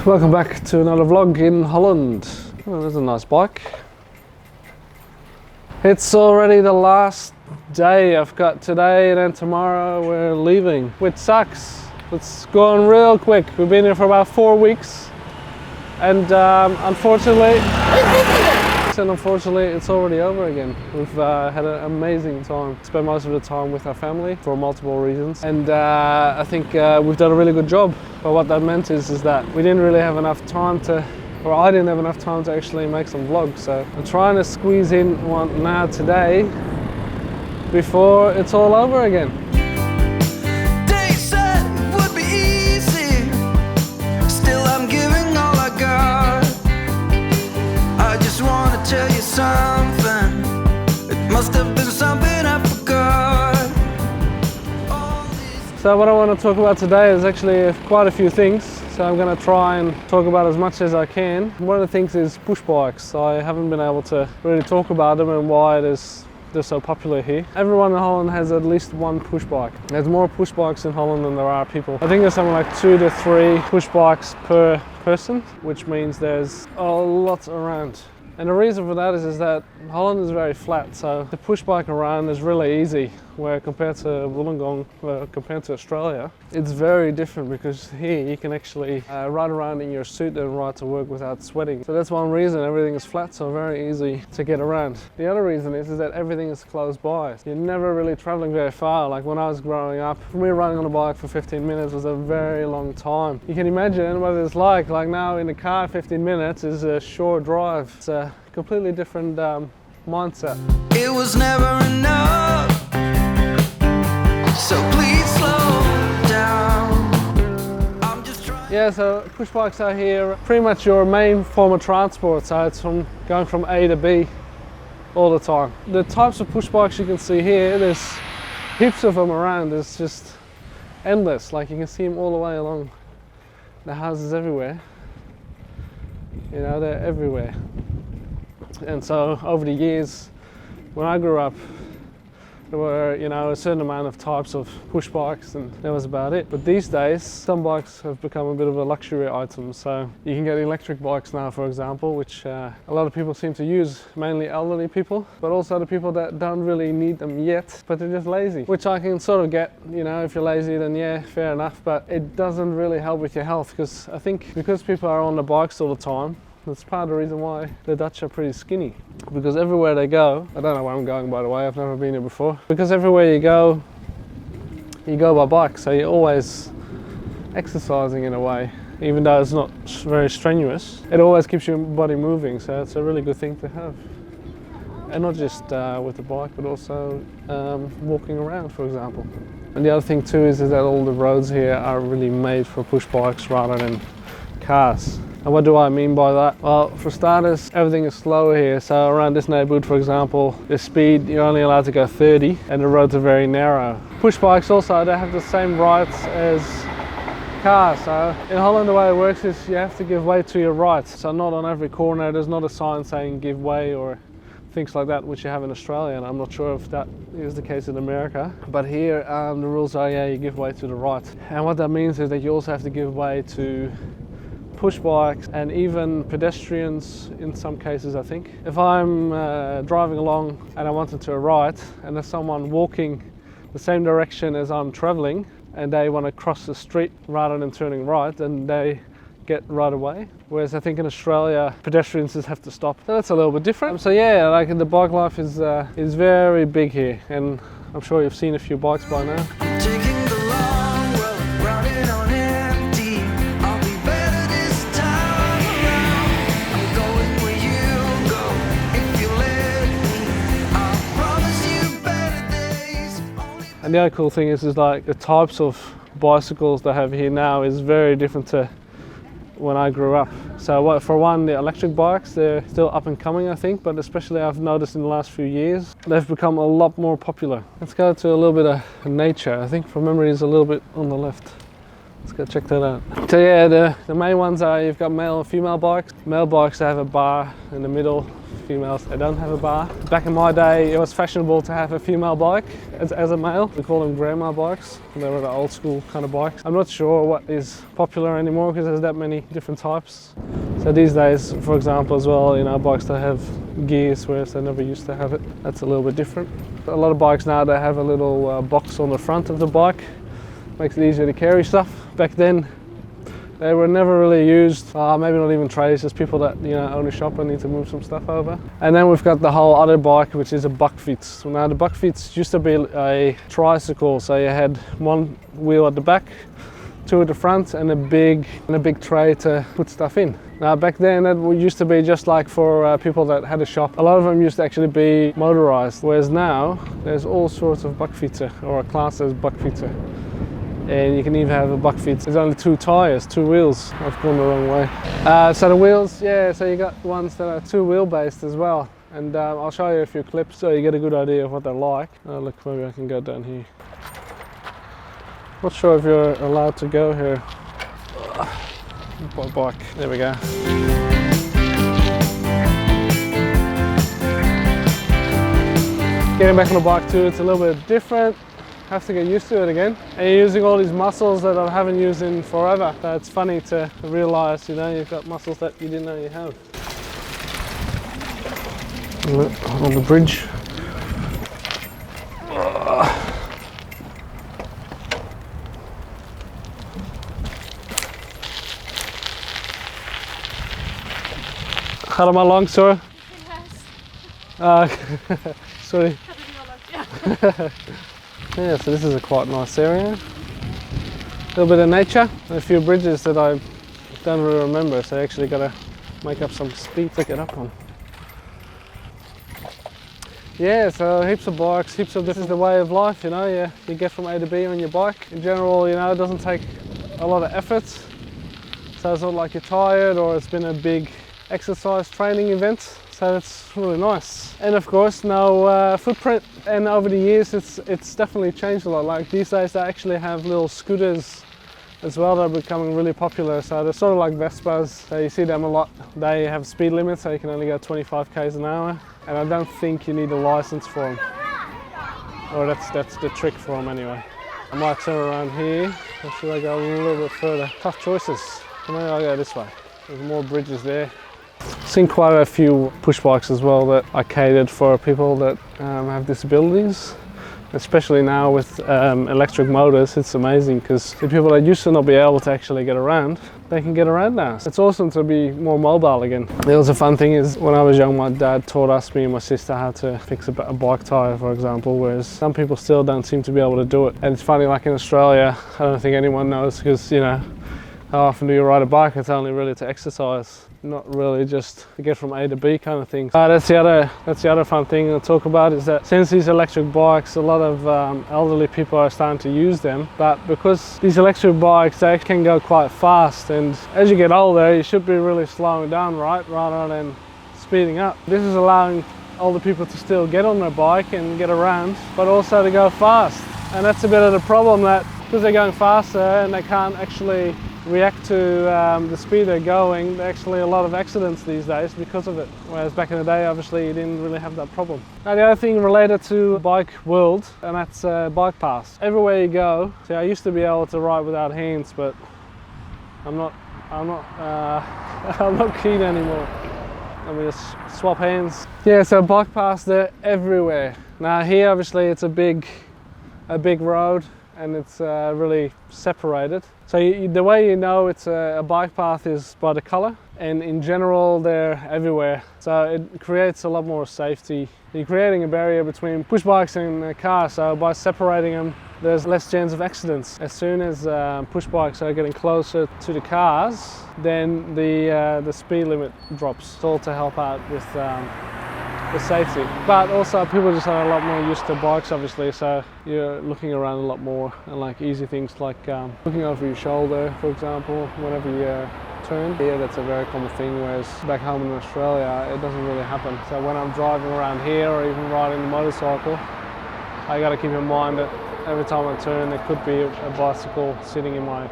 Welcome back to another vlog in Holland. Oh, there's a nice bike. It's already the last day. I've got today and then tomorrow we're leaving, which sucks. It's gone real quick. We've been here for about 4 weeks and unfortunately it's already over again. We've had an amazing time. Spent most of the time with our family for multiple reasons, and I think we've done a really good job. But what that meant is that we didn't really have enough time to, or I didn't have enough time to actually make some vlogs. So I'm trying to squeeze in one now today before it's all over again. Tell you something, it must have been something I forgot. So what I want to talk about today is actually quite a few things, so I'm going to try and talk about as much as I can. One of the things is push bikes. I haven't been able to really talk about them and why they're so popular here. Everyone in Holland has at least one push bike. There's more push bikes in Holland than there are people. I think there's something like 2 to 3 push bikes per person, which means there's a lot around. And the reason for that is that Holland is very flat, so the push bike around is really easy, where compared to Wollongong, compared to Australia, it's very different because here you can actually ride around in your suit and ride to work without sweating. So that's one reason everything is flat, so very easy to get around. The other reason is that everything is close by. You're never really traveling very far. Like when I was growing up, for me riding on a bike for 15 minutes was a very long time. You can imagine what it's like now in the car 15 minutes is a short drive. It's a completely different mindset. It was never enough, so please slow down. I'm just trying. Yeah, so push bikes are here pretty much your main form of transport, so it's going from A to B all the time. The types of push bikes you can see here, there's heaps of them around. It's just endless. Like you can see them all the way along the houses everywhere. You know, they're everywhere. And so over the years, when I grew up, there were, you know, a certain amount of types of push bikes and that was about it. But these days, some bikes have become a bit of a luxury item. So you can get electric bikes now, for example, which a lot of people seem to use, mainly elderly people, but also the people that don't really need them yet, but they're just lazy, which I can sort of get. You know, if you're lazy, then yeah, fair enough, but it doesn't really help with your health, because I think because people are on the bikes all the time, that's part of the reason why the Dutch are pretty skinny. Because everywhere they go, I don't know where I'm going by the way, I've never been here before. Because everywhere you go by bike, so you're always exercising in a way. Even though it's not very strenuous, it always keeps your body moving, so it's a really good thing to have. And not just with the bike, but also walking around, for example. And the other thing too is that all the roads here are really made for push bikes rather than cars. And what do I mean by that? Well, for starters, everything is slower here. So around this neighborhood, for example, the speed, you're only allowed to go 30 and the roads are very narrow. Push bikes also, they have the same rights as cars. So in Holland, the way it works is you have to give way to your right. So not on every corner, there's not a sign saying give way or things like that, which you have in Australia, and I'm not sure if that is the case in America. But here, the rules are, yeah, you give way to the right. And what that means is that you also have to give way to push bikes and even pedestrians in some cases, I think. If I'm driving along and I wanted to right and there's someone walking the same direction as I'm traveling and they want to cross the street rather than turning right, then they get right away. Whereas I think in Australia, pedestrians just have to stop. So that's a little bit different. So yeah, like the bike life is very big here, and I'm sure you've seen a few bikes by now. And the other cool thing is like the types of bicycles they have here now is very different to when I grew up. So for one, the electric bikes, they're still up and coming, I think, but especially I've noticed in the last few years, they've become a lot more popular. Let's go to a little bit of nature. I think from memory is a little bit on the left. Let's go check that out. So yeah, the main ones are you've got male and female bikes. Male bikes, they have a bar in the middle. Females, they don't have a bar. Back in my day, it was fashionable to have a female bike as a male. We call them grandma bikes. They were the old school kind of bikes. I'm not sure what is popular anymore because there's that many different types. So these days, for example, as well, you know, bikes that have gears, whereas they never used to have it. That's a little bit different. A lot of bikes now, they have a little box on the front of the bike. Makes it easier to carry stuff. Back then, they were never really used, maybe not even trades, just people that, you know, own a shop and need to move some stuff over. And then we've got the whole other bike, which is a buckfiets. Now the buckfiets used to be a tricycle, so you had one wheel at the back, two at the front, and a big tray to put stuff in. Now back then that used to be just like for people that had a shop. A lot of them used to actually be motorized, whereas now there's all sorts of buckfietser, or a class as buckfietser. And you can even have a buckfiets. There's only two tires, two wheels. I've gone the wrong way. So the wheels, yeah, so you got ones that are two wheel based as well. And I'll show you a few clips so you get a good idea of what they're like. Look, maybe I can go down here. Not sure if you're allowed to go here. Bike, there we go. Getting back on the bike too, it's a little bit different. Have to get used to it again. And you're using all these muscles that I haven't used in forever. So it's funny to realise, you know, you've got muscles that you didn't know you have. On the bridge. Gaat het maar langs hoor? Sorry. Yeah, so this is a quite nice area. A little bit of nature, and a few bridges that I don't really remember, so I actually got to make up some speed to get up on. Yeah, so heaps of bikes, this is the way of life, you know, you get from A to B on your bike. In general, you know, it doesn't take a lot of effort, so it's not like you're tired or it's been a big exercise training event. So it's really nice. And of course, no footprint. And over the years, it's definitely changed a lot. Like these days, they actually have little scooters as well that are becoming really popular. So they're sort of like Vespas. So you see them a lot. They have speed limits, so you can only go 25 k's an hour. And I don't think you need a license for them. Or that's the trick for them anyway. I might turn around here, or should I go a little bit further? Tough choices. Maybe I'll go this way. There's more bridges there. Seen quite a few push bikes as well that are catered for people that have disabilities. Especially now with electric motors, it's amazing because the people that used to not be able to actually get around, they can get around now. It's awesome to be more mobile again. The other fun thing is when I was young, my dad taught us, me and my sister, how to fix a bike tyre, for example, whereas some people still don't seem to be able to do it. And it's funny, like in Australia, I don't think anyone knows because, you know, how often do you ride a bike? It's only really to exercise, not really just to get from A to B kind of thing. That's the other fun thing to talk about is that since these electric bikes, a lot of elderly people are starting to use them. But because these electric bikes, they can go quite fast, and as you get older, you should be really slowing down, right, rather than speeding up. This is allowing older people to still get on their bike and get around, but also to go fast. And that's a bit of the problem, that because they're going faster and they can't actually react to the speed they're going, there's actually a lot of accidents these days because of it. Whereas back in the day, obviously, you didn't really have that problem. Now, the other thing related to bike world, and that's bike paths. Everywhere you go, see, I used to be able to ride without hands, but I'm not keen anymore. Let me just swap hands. Yeah, so bike paths, they're everywhere. Now here, obviously, it's a big road, and it's really separated. So the way you know it's a bike path is by the color, and in general they're everywhere. So it creates a lot more safety. You're creating a barrier between push bikes and cars, so by separating them there's less chance of accidents. As soon as push bikes are getting closer to the cars, then the speed limit drops. It's all to help out with safety. But also people just are a lot more used to bikes, obviously, so you're looking around a lot more, and like easy things like looking over your shoulder, for example, whenever you turn. Here that's a very common thing, whereas back home in Australia it doesn't really happen. So when I'm driving around here or even riding the motorcycle, I got to keep in mind that every time I turn there could be a bicycle sitting in my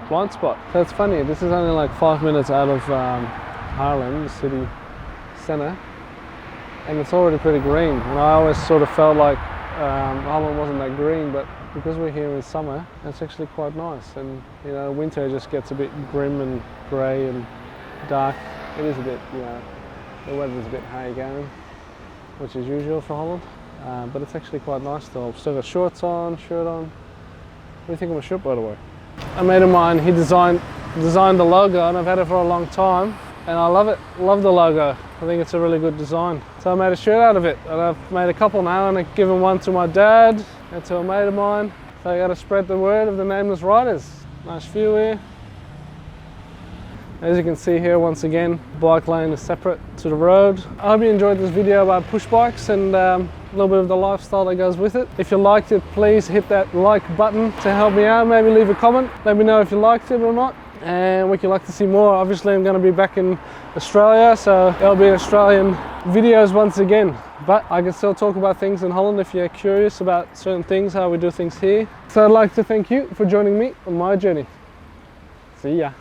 blind spot. So it's funny, this is only like 5 minutes out of Haarlem, the city centre, and it's already pretty green. And I always sort of felt like Holland wasn't that green, but because we're here in summer, it's actually quite nice. And you know, winter just gets a bit grim and grey and dark. It is a bit, you know, the weather's a bit hay going, which is usual for Holland, but it's actually quite nice still. I've still got shorts on, shirt on. What do you think of my shirt, by the way? A mate of mine, he designed the logo, and I've had it for a long time, and I love it. Love the logo. I think it's a really good design. So I made a shirt out of it, and I've made a couple now, and I've given one to my dad and to a mate of mine. So I got to spread the word of the Nameless Riders. Nice view here. As you can see here, once again, bike lane is separate to the road. I hope you enjoyed this video about push bikes and a little bit of the lifestyle that goes with it. If you liked it, please hit that like button to help me out. Maybe leave a comment. Let me know if you liked it or not, and would you like to see more. Obviously, I'm going to be back in Australia, so there'll be Australian videos once again. But I can still talk about things in Holland if you're curious about certain things, how we do things here. So I'd like to thank you for joining me on my journey. See ya.